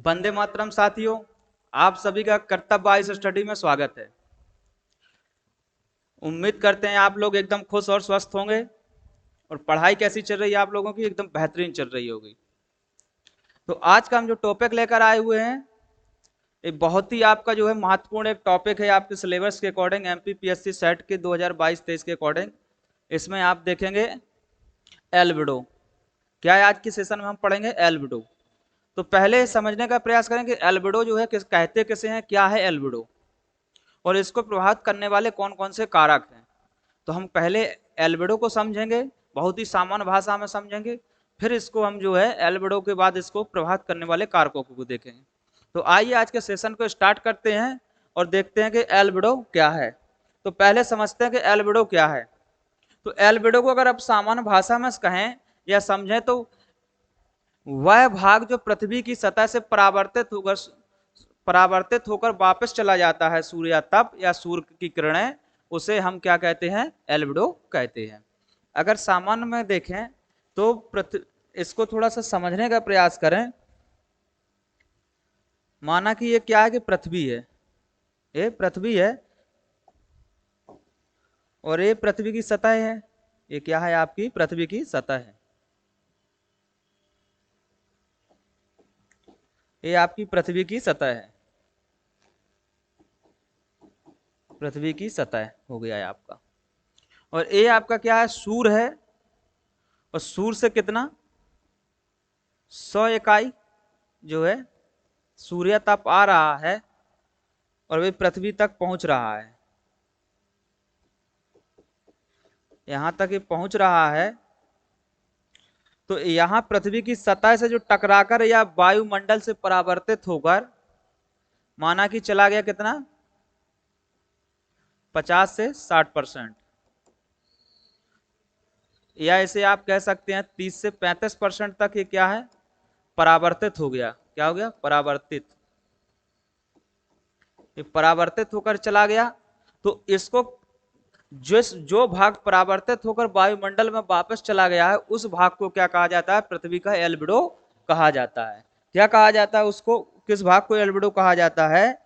वंदे मातरम साथियों, आप सभी का कर्तव्य आयुष स्टडी में स्वागत है। उम्मीद करते हैं आप लोग एकदम खुश और स्वस्थ होंगे और पढ़ाई कैसी चल रही है आप लोगों की, एकदम बेहतरीन चल रही होगी। तो आज का हम जो टॉपिक लेकर आए हुए हैं, ये बहुत ही आपका जो है महत्वपूर्ण एक टॉपिक है आपके सिलेबस के अकॉर्डिंग, एमपीपीएससी सेट के 2022-23 के अकॉर्डिंग। इसमें आप देखेंगे एल्बिडो। क्या है आज की सेशन में हम पढ़ेंगे एल्बिडो। तो पहले समझने का प्रयास करेंगे एल्बिडो जो है कहते किसे हैं, क्या है एल्बिडो और इसको प्रभावित करने वाले कौन कौन से कारक हैं। तो हम पहले एल्बिडो को समझेंगे, बहुत ही सामान्य भाषा में समझेंगे, फिर इसको हम जो है एल्बिडो के बाद इसको प्रभावित करने वाले कारकों को देखेंगे। तो आइए आज के सेशन को स्टार्ट करते हैं और देखते हैं कि एल्बिडो क्या है। तो पहले समझते हैं कि एल्बिडो क्या है। तो एल्बिडो को अगर आप सामान्य भाषा में कहें या समझें तो वह भाग जो पृथ्वी की सतह से परावर्तित होकर वापस चला जाता है सूर्य तप या सूर्य की किरणें, उसे हम क्या कहते हैं, एल्बिडो कहते हैं। अगर सामान्य में देखें तो इसको थोड़ा सा समझने का प्रयास करें। माना कि ये क्या है कि पृथ्वी है, ये पृथ्वी है और ये पृथ्वी की सतह है। ये क्या है, आपकी पृथ्वी की सतह है। ये आपकी पृथ्वी की सतह है, पृथ्वी की सतह हो गया है आपका। और ये आपका क्या है, सूर्य है। और सूर्य से कितना 100 इकाई जो है सूर्य ताप आ रहा है और वे पृथ्वी तक पहुंच रहा है। यहां तक ये पहुंच रहा है। तो यहां पृथ्वी की सतह से जो टकराकर या वायुमंडल से परावर्तित होकर माना कि चला गया कितना 50 से 60%, या इसे आप कह सकते हैं 30 से 35% तक ये क्या है, परावर्तित हो गया। क्या हो गया, परावर्तित। ये परावर्तित होकर चला गया। तो इसको जो भाग परावर्तित होकर वायुमंडल में वापस चला गया है उस भाग को क्या कहा जाता है, पृथ्वी का एल्बिडो कहा जाता है। क्या कहा जाता है उसको, किस भाग को एल्बिडो कहा जाता है,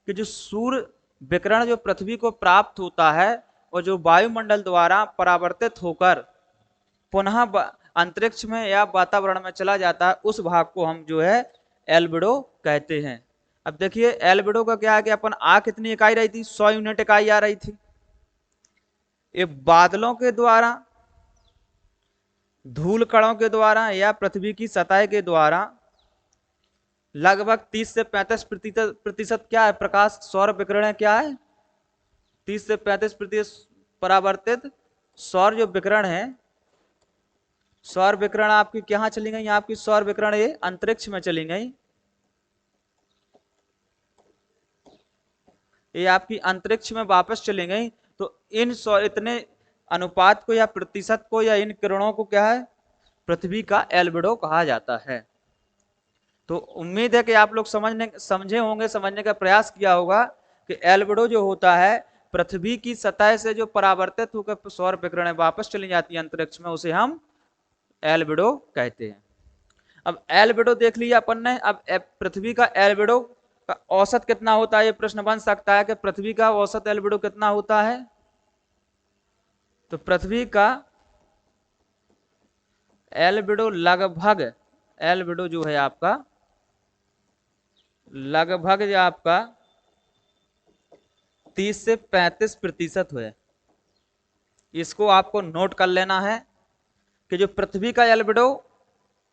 कि जो सूर्य विकिरण जो पृथ्वी को प्राप्त होता है और जो वायुमंडल द्वारा परावर्तित होकर पुनः अंतरिक्ष में या वातावरण में चला जाता है, उस भाग को हम जो है एल्बिडो कहते हैं। अब देखिए एल्बिडो का क्या है कि अपन आ कितनी इकाई रही थी, 100 यूनिट इकाई आ रही थी। ये बादलों के द्वारा, धूल कणों के द्वारा या पृथ्वी की सतह के द्वारा लगभग 30 से 35 प्रतिशत क्या है, प्रकाश सौर विकिरण क्या है, 30 से 35% परावर्तित सौर जो विकिरण है, सौर विकिरण आपकी कहां चली गई, आपकी सौर विकिरण ये अंतरिक्ष में चली गई। ये आपकी अंतरिक्ष में वापस चली गई। तो इन इतने अनुपात को या प्रतिशत को या इन किरणों को क्या है, पृथ्वी का एल्बिडो कहा जाता है। तो उम्मीद है कि आप लोग समझे होंगे, समझने का प्रयास किया होगा कि एल्बिडो जो होता है पृथ्वी की सतह से जो परावर्तित होकर सौर विकिरणें वापस चली जाती है अंतरिक्ष में, उसे हम एल्बिडो कहते हैं। अब एल्बिडो देख लिया अपन ने। अब पृथ्वी का एल्बिडो का औसत कितना होता है, ये प्रश्न बन सकता है कि पृथ्वी का औसत एल्बिडो कितना होता है। तो पृथ्वी का एल्बिडो लगभग, एल्बिडो जो है आपका लगभग जो आपका 30 से 35% है। इसको आपको नोट कर लेना है कि जो पृथ्वी का एल्बिडो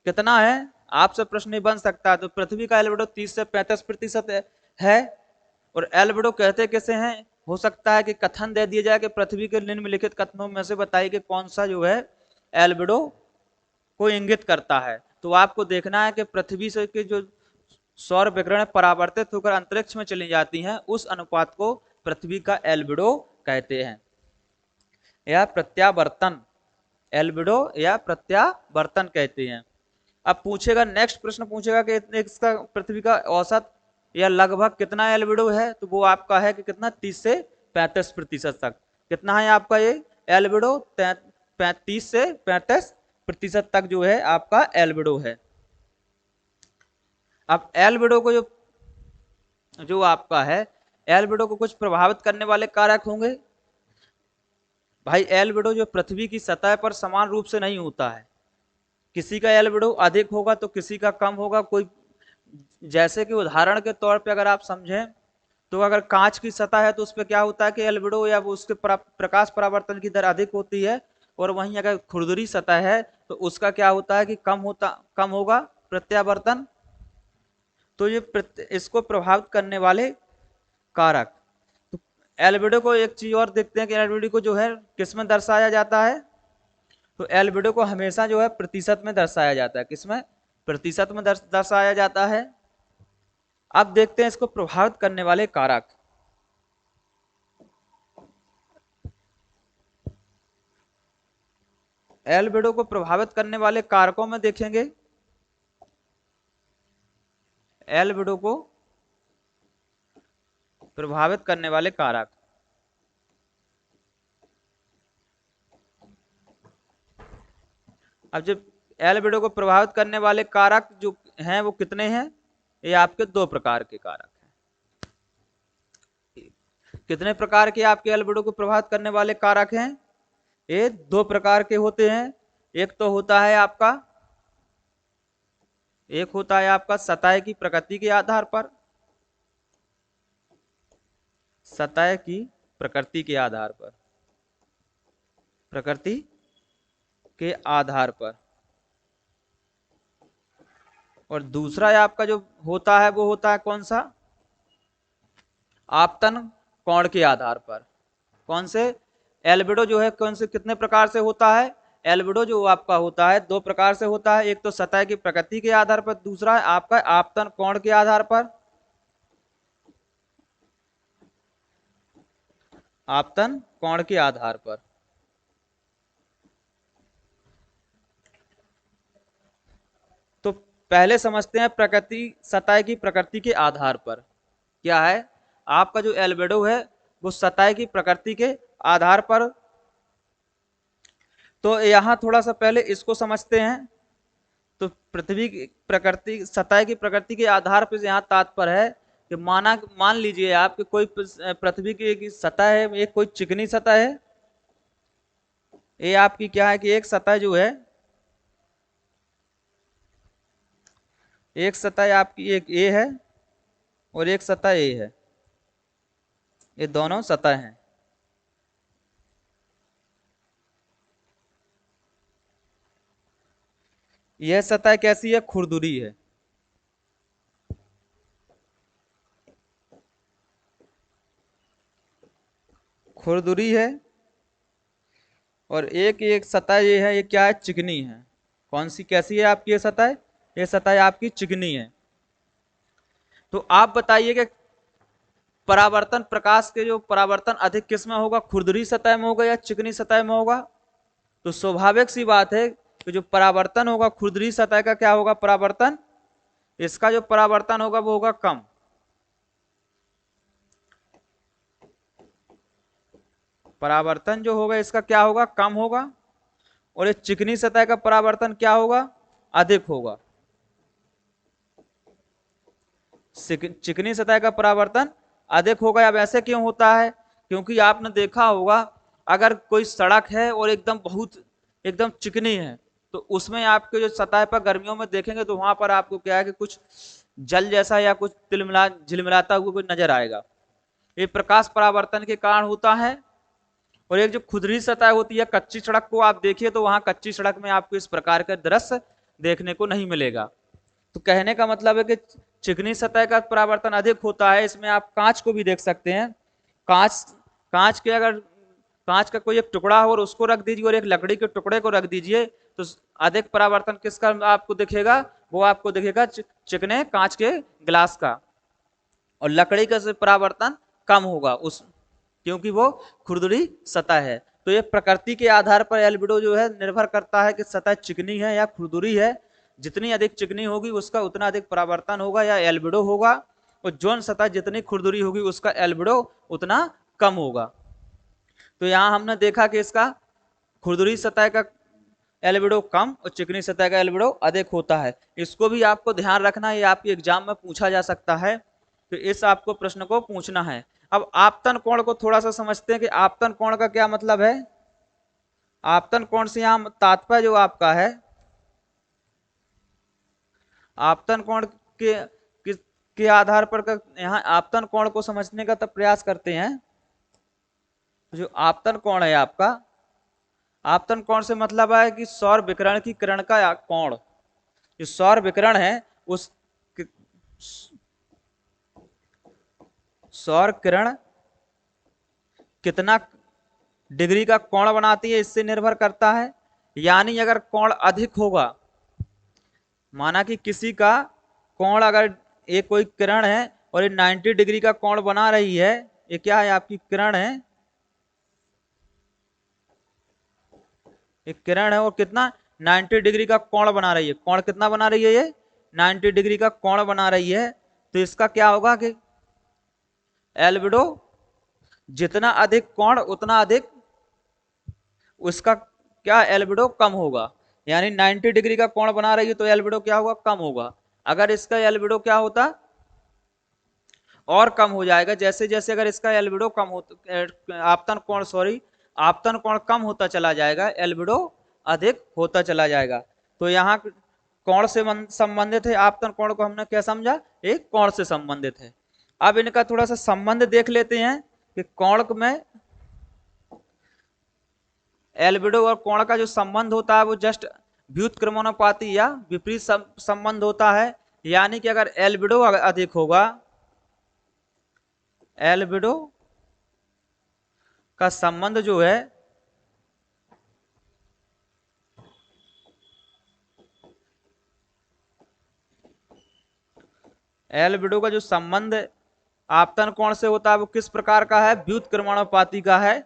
कितना है, आपसे प्रश्न नहीं बन सकता। तो पृथ्वी का एल्बिडो 30 से 35% है। और एल्बिडो कहते कैसे हैं, हो सकता है कि कथन दे दिया जाए कि पृथ्वी के निम्नलिखित कथनों में से बताइए कि कौन सा जो है एल्बिडो को इंगित करता है। तो आपको देखना है कि पृथ्वी से के जो सौर विकिरण परावर्तित होकर अंतरिक्ष में चली जाती हैं, उस अनुपात को पृथ्वी का एल्बिडो कहते हैं, या प्रत्यावर्तन, एल्बिडो या प्रत्यावर्तन कहते हैं। अब पूछेगा, नेक्स्ट प्रश्न पूछेगा कि इसका पृथ्वी का औसत या लगभग कितना एल्बिडो है, तो वो आपका है कि कितना 30 से 35% तक। कितना है आपका ये एल्बिडो, 30 से 35% तक जो है आपका एल्बिडो है। अब एल्बिडो को जो जो आपका है, एल्बिडो को कुछ प्रभावित करने वाले कारक होंगे। भाई एल्बिडो जो पृथ्वी की सतह पर समान रूप से नहीं होता है, किसी का एल्बिडो अधिक होगा तो किसी का कम होगा। कोई जैसे कि उदाहरण के तौर पे अगर आप समझें तो अगर कांच की सतह है तो उस पर क्या होता है कि एल्बिडो या वो उसके प्रकाश परावर्तन की दर अधिक होती है, और वहीं अगर खुरदुरी सतह है तो उसका क्या होता है कि कम होगा प्रत्यावर्तन। तो ये इसको प्रभावित करने वाले कारक। तो एल्बिडो को एक चीज और देखते हैं कि एल्बिडो को जो है किसमें दर्शाया जाता है, तो एल्बिडो को हमेशा जो है प्रतिशत में दर्शाया जाता है। किसमें? प्रतिशत में दर्शाया जाता है। अब देखते हैं इसको प्रभावित करने वाले कारक। एल्बिडो को प्रभावित करने वाले कारकों में देखेंगे, एल्बिडो को प्रभावित करने वाले कारक। अब जब एल्बिडो को प्रभावित करने वाले कारक जो हैं वो कितने हैं? ये आपके दो प्रकार के कारक हैं। कितने प्रकार के आपके एल्बिडो को प्रभावित करने वाले कारक हैं? ये दो प्रकार के होते हैं। एक तो होता है आपका, एक होता है आपका सतह की प्रकृति के आधार पर, सतह की प्रकृति के आधार पर, प्रकृति के आधार पर। और दूसरा आपका जो होता है वो होता है कौन सा? आपतन कोण के आधार पर। कौन से? एल्बिडो जो है कौन से कितने प्रकार से होता है? एल्बिडो जो आपका होता है दो प्रकार से होता है, एक तो सतह की प्रकृति के आधार पर, दूसरा है आपका आपतन कोण के आधार पर। आपतन कोण के आधार पर। तो पहले समझते हैं प्रकृति, सतह की प्रकृति के आधार पर क्या है। आपका जो एल्बिडो है वो सतह की प्रकृति के आधार पर। तो यहां थोड़ा सा पहले इसको समझते हैं। तो पृथ्वी की प्रकृति, सतह की प्रकृति के आधार पर यहाँ तात्पर्य है कि मान लीजिए आप कि कोई पृथ्वी की एक सतह है, एक कोई चिकनी सतह है। ये आपकी क्या है कि एक सतह जो है, एक सतह आपकी एक ए है और एक सतह ए है, ये दोनों सतह हैं। यह सतह कैसी है? खुरदुरी है। खुरदुरी है। और एक सतह ये है, ये क्या है? चिकनी है। कौन सी, कैसी है आपकी ये सतह? ये सतह आपकी चिकनी है। तो आप बताइए कि परावर्तन, प्रकाश के जो परावर्तन अधिक किस में होगा? खुरदुरी सतह में होगा या चिकनी सतह में होगा? तो स्वाभाविक सी बात है कि जो परावर्तन होगा खुरदुरी सतह का क्या होगा? परावर्तन, इसका जो परावर्तन होगा वो होगा कम। परावर्तन जो होगा इसका क्या होगा? कम होगा। और ये चिकनी सतह का परावर्तन क्या होगा? अधिक होगा। चिकनी सतह का परावर्तन अधिक होगा। अब ऐसे क्यों होता है? क्योंकि आपने देखा होगा अगर कोई सड़क है और एकदम बहुत एकदम चिकनी है तो उसमें आपके जो सतह पर गर्मियों में देखेंगे तो वहां पर आपको क्या है कि कुछ जल जैसा या कुछ तिलमिला झिलमिलाता हुआ कुछ नजर आएगा। ये प्रकाश परावर्तन के कारण होता है। और एक जो खुरदुरी सतह होती है, कच्ची सड़क को आप देखिए तो वहां कच्ची सड़क में आपको इस प्रकार का दृश्य देखने को नहीं मिलेगा। तो कहने का मतलब है कि चिकनी सतह का परावर्तन अधिक होता है। इसमें आप कांच को भी देख सकते हैं। कांच कांच के अगर कांच का कोई एक टुकड़ा हो और उसको रख दीजिए और एक लकड़ी के टुकड़े को रख दीजिए तो अधिक परावर्तन किसका आपको दिखेगा? वो आपको दिखेगा चिकने कांच के ग्लास का। और लकड़ी का परावर्तन कम होगा उस, क्योंकि वो खुरदुरी सतह है। तो ये प्रकृति के आधार पर एल्बिडो जो है निर्भर करता है कि सतह चिकनी है या खुरदुरी है। जितनी अधिक चिकनी होगी उसका उतना अधिक परावर्तन होगा या एल्बिडो होगा, और जोन सतह जितनी खुरदुरी होगी उसका एल्बिडो उतना कम होगा। तो यहां हमने देखा कि इसका खुरदुरी सतह का एल्बिडो कम और चिकनी सतह का एल्बिडो अधिक होता है। इसको भी आपको ध्यान रखना है, ये आपके एग्जाम में पूछा जा सकता है, तो इस आपको प्रश्न को पूछना है। अब आपतन कोण को थोड़ा सा समझते हैं कि आपतन कोण का क्या मतलब है। आपतन कोण से यहां तात्पर्य जो आपका है, आपतन कोण के आधार पर यहाँ आपतन कोण को समझने का तब प्रयास करते हैं। जो आपतन कोण है आपका, आपतन कोण से मतलब है कि सौर विकिरण की किरण का कोण, जो सौर विकिरण है उस सौर किरण कितना डिग्री का कोण बनाती है इससे निर्भर करता है। यानी अगर कोण अधिक होगा, माना कि किसी का कोण, अगर ये कोई किरण है और ये 90 डिग्री का कोण बना रही है, ये क्या है आपकी किरण है, एक किरण है और कितना 90 डिग्री का कोण बना रही है। कोण कितना बना रही है, ये 90 डिग्री का कोण बना रही है। तो इसका क्या होगा कि एल्बिडो जितना अधिक कोण उतना अधिक उसका क्या एल्बिडो कम होगा। यानी 90 डिग्री का कोण बना रही है तो एल्बिडो क्या होगा, कम होगा। अगर इसका एल्बिडो क्या होता और कम हो जाएगा, जैसे जैसे अगर इसका एल्बिडो कम होता, आपतन कोण सॉरी आपतन कोण कम होता चला जाएगा, एल्बिडो अधिक होता चला जाएगा। तो यहाँ कोण से संबंधित है, आपतन कोण को हमने क्या समझा, एक कोण से संबंधित है। अब इनका थोड़ा सा संबंध देख लेते हैं कि कोण में एल्बिडो और कोण का जो संबंध होता है वो जस्ट व्युत्क्रमानुपाती या विपरीत संबंध होता है। यानी कि अगर एल्बिडो अधिक होगा, एल्बिडो का संबंध जो है एल्बिडो का जो संबंध आपतन कोण से होता है वो किस प्रकार का है, व्युत्क्रमानुपाती का है।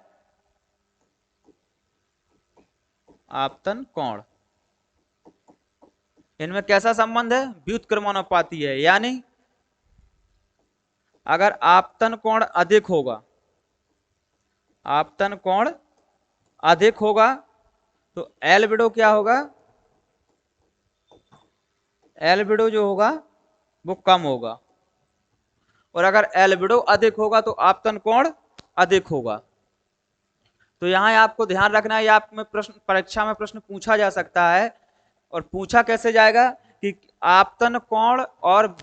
आपतन कोण इनमें कैसा संबंध है, व्युत्क्रमानुपाती है। यानी अगर आपतन कोण अधिक होगा, आपतन कोण अधिक होगा तो एल्बिडो क्या होगा, एल्बिडो जो होगा वो कम होगा। और अगर एल्बिडो अधिक होगा तो आपतन कोण अधिक होगा। तो यहां आपको ध्यान रखना है, आप में प्रश्न परीक्षा में प्रश्न पूछा जा सकता है। और पूछा कैसे जाएगा कि आपतन कोण और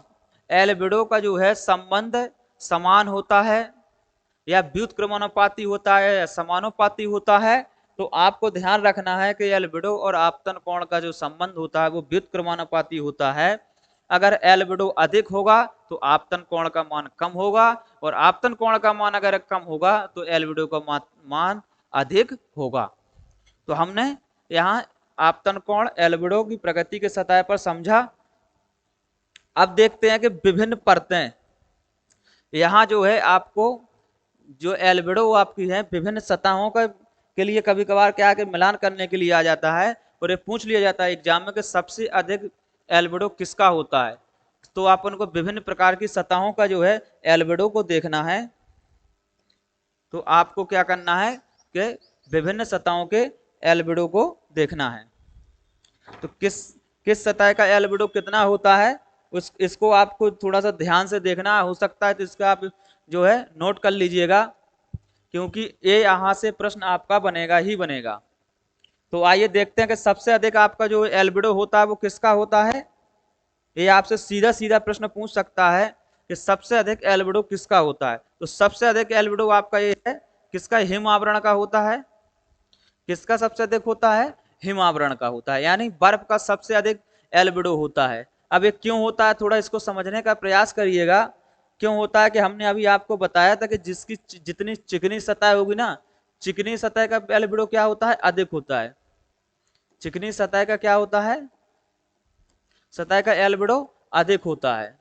एल्बिडो का जो है संबंध समान होता है या व्युत्क्रमानुपाती होता है या समानुपाती होता है। तो आपको ध्यान रखना है कि एल्बिडो और आपतन कोण का जो संबंध होता है वो व्युत्क्रमानुपाती होता है। अगर एल्बिडो अधिक होगा तो आपतन कोण का मान कम होगा, और आपतन कोण का मान अगर कम होगा तो एल्बिडो का मान अधिक होगा। तो हमने यहाँ आपतन कोण एल्बिडो की प्रगति के सतह पर समझा। अब देखते हैं कि विभिन्न परतें, यहाँ जो है आपको जो एल्बिडो आपकी है विभिन्न सतहों का के लिए कभी कभार क्या है कि मिलान करने के लिए आ जाता है और ये पूछ लिया जाता है एग्जाम में कि सबसे अधिक एल्बिडो किसका होता है। तो आप उनको विभिन्न प्रकार की सतहों का जो है एल्बिडो को देखना है। तो आपको क्या करना है कि विभिन्न सतहों के एल्बिडो को देखना है। तो किस सतह का एल्बिडो कितना होता है इसको आपको थोड़ा सा ध्यान से देखना हो सकता है, तो इसका आप जो है नोट कर लीजिएगा, क्योंकि ये यहां से प्रश्न आपका बनेगा ही बनेगा। तो आइए देखते हैं कि सबसे अधिक आपका जो एल्बिडो होता है वो किसका होता है। ये आपसे सीधा सीधा प्रश्न पूछ सकता है कि सबसे अधिक एल्बिडो किसका होता है। तो सबसे अधिक एल्बिडो आपका ये है किसका, हिम आवरण का होता है। किसका सबसे अधिक होता है, हिम आवरण का होता है, यानी बर्फ का सबसे अधिक एल्बिडो होता है। अब ये क्यों होता है, थोड़ा इसको समझने का प्रयास करिएगा। क्यों होता है कि हमने अभी आपको बताया था कि जिसकी जितनी चिकनी सतह होगी ना, चिकनी सतह का एल्बिडो क्या होता है, अधिक होता है। चिकनी सतह का क्या होता है, सतह का एल्बिडो अधिक होता है।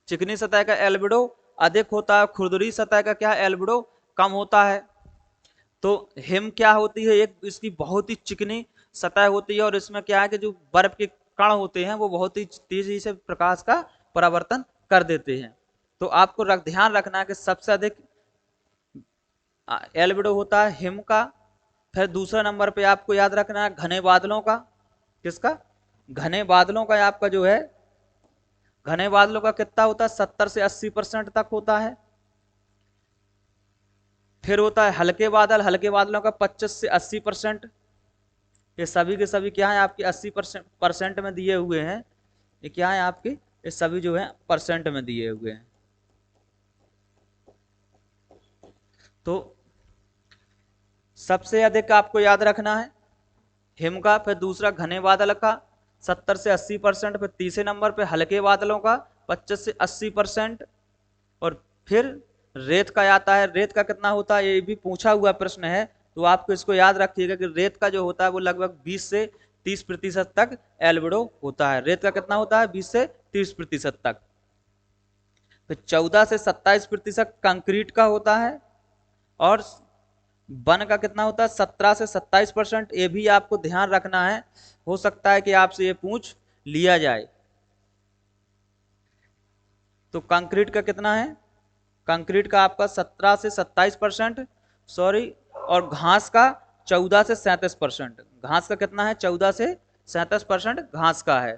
चिकनी सतह का एल्बिडो अधिक होता है, खुरदुरी सतह का क्या एल्बिडो कम होता है। तो हिम क्या होती है, एक इसकी बहुत ही चिकनी सतह होती है और इसमें क्या है कि जो बर्फ के कण होते हैं वो बहुत ही तेजी से प्रकाश का परावर्तन कर देते हैं। तो आपको ध्यान रखना है कि सबसे अधिक एल्बिडो होता है हिम का, फिर दूसरा नंबर पे आपको याद रखना है घने बादलों का। किसका? घने बादलों का आपका जो है, घने बादलों का कितना होता है? 70 से 80% तक होता है। फिर होता है हल्के बादल, हल्के बादलों का 25 से 80%। ये सभी के सभी क्या है आपके 80% में दिए हुए हैं। ये क्या है आपके, ये सभी जो है परसेंट में दिए हुए हैं। तो सबसे अधिक आपको याद रखना है हिम का, फिर दूसरा घने बादल का 70 से 80%, फिर तीसरे नंबर पे हल्के बादलों का 25 से 80%, और फिर रेत का आता है। रेत का कितना होता है, ये भी पूछा हुआ प्रश्न है, तो आपको इसको याद रखिएगा कि रेत का जो होता है वो लगभग 20 से 30% तक एल्बिडो होता है। रेत का कितना होता है? 20 से 30% तक। फिर 14 से 27% कंक्रीट का होता है, और वन का कितना होता है? 17 से 27%। ये भी आपको ध्यान रखना है, हो सकता है कि आपसे ये पूछ लिया जाए। तो कंक्रीट का कितना है? कंक्रीट का आपका 17 से 27%, सॉरी, और घास का 14 से 37%। घास का कितना है? 14 से 37% घास का है।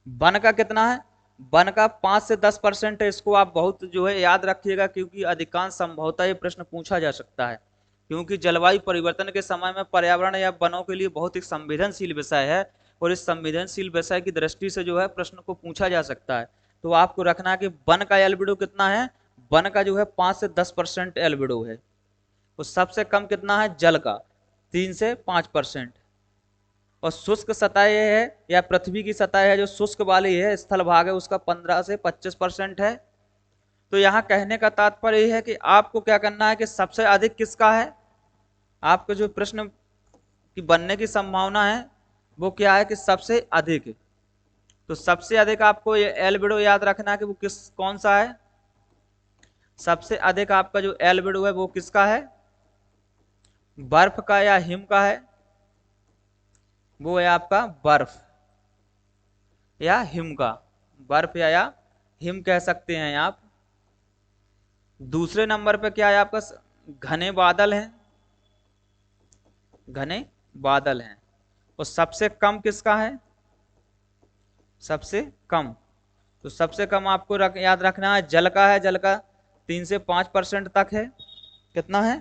वन का कितना है? वन का 5 से 10% है। इसको आप बहुत जो है याद रखिएगा, क्योंकि अधिकांश संभवतः ये प्रश्न पूछा जा सकता है, क्योंकि जलवायु परिवर्तन के समय में पर्यावरण या वनों के लिए बहुत ही संवेदनशील विषय है, और इस संवेदनशील विषय की दृष्टि से जो है प्रश्न को पूछा जा सकता है। तो आपको रखना है कि वन का एल्बिडो कितना है? वन का जो है 5 से 10% एल्बिडो है। और सबसे कम कितना है? जल का 3 से 5%। और शुष्क सतह है, या पृथ्वी की सतह है जो शुष्क वाली है, स्थल भाग है, उसका 15 से 25% है। तो यहाँ कहने का तात्पर्य यह है कि आपको क्या करना है कि सबसे अधिक किसका है, आपके जो प्रश्न की बनने की संभावना है वो क्या है कि सबसे अधिक है। तो सबसे अधिक आपको ये एल्बिडो याद रखना है कि वो कौन सा है। सबसे अधिक आपका जो एल्बिडो है वो किसका है? बर्फ का या हिम का है? वो है आपका बर्फ या हिम का। बर्फ या हिम कह सकते हैं आप। दूसरे नंबर पे क्या है आपका? घने बादल हैं, घने बादल हैं। और सबसे कम किसका है? सबसे कम, तो सबसे कम आपको याद रखना है जल का है। जल का 3 से 5% तक है। कितना है?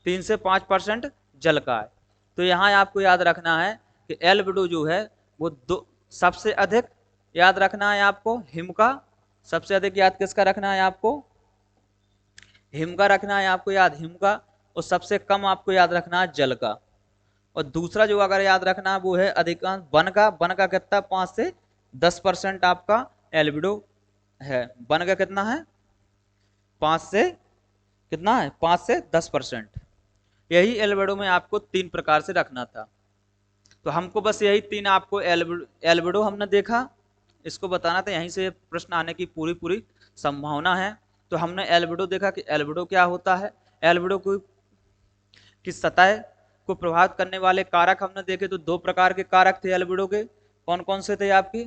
3 से 5% जल का है। तो यहाँ आपको याद रखना है कि एल्बिडो जो है वो दो, सबसे अधिक याद रखना है आपको हिम का। सबसे अधिक याद किसका रखना है आपको? हिम का रखना है आपको याद, हिम का। और सबसे कम आपको याद रखना है जल का। और दूसरा जो अगर याद रखना है वो है अधिकांश वन का। वन का कितना? 5 से 10% आपका एल्बिडो है। वन का कितना है? 5 से कितना है? 5 से 10%। यही एल्बिडो में आपको 3 प्रकार से रखना था। तो हमको बस यही 3 आपको एल्बिडो हमने देखा, इसको बताना था, यहीं से प्रश्न आने की पूरी पूरी संभावना है। तो हमने एल्बिडो देखा कि एल्बिडो क्या होता है। एल्बिडो को की सतह को प्रभावित करने वाले कारक हमने देखे, तो 2 प्रकार के कारक थे एल्बिडो के। कौन कौन से थे आपके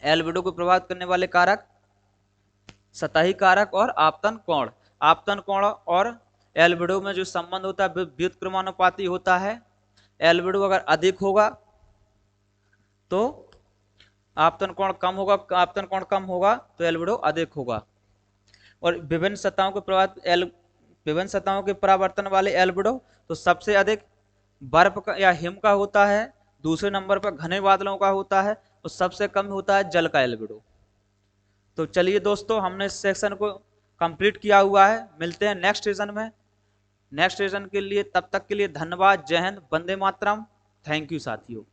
एल्बिडो को प्रभावित करने वाले कारक? सतही कारक और आपतन कोण। आपतन कोण और एल्बिडो में जो संबंध होता है व्युत्क्रमानुपाती होता है। एल्बिडो अगर अधिक होगा तो आपतन कोण कम होगा, आपतन कोण कम होगा तो एल्बिडो अधिक होगा। और विभिन्न सतहों के प्रभावित विभिन्न सतहों के परावर्तन वाले एल्बिडो, तो सबसे अधिक बर्फ का या हिम का होता है, दूसरे नंबर पर घने बादलों का होता है, और सबसे कम होता है जल का एल्बिडो। तो चलिए दोस्तों, हमने इस सेक्शन को कंप्लीट किया हुआ है। मिलते हैं नेक्स्ट सेशन में। नेक्स्ट सेशन के लिए, तब तक के लिए धन्यवाद। जय हिंद, वंदे मातरम। थैंक यू साथियों।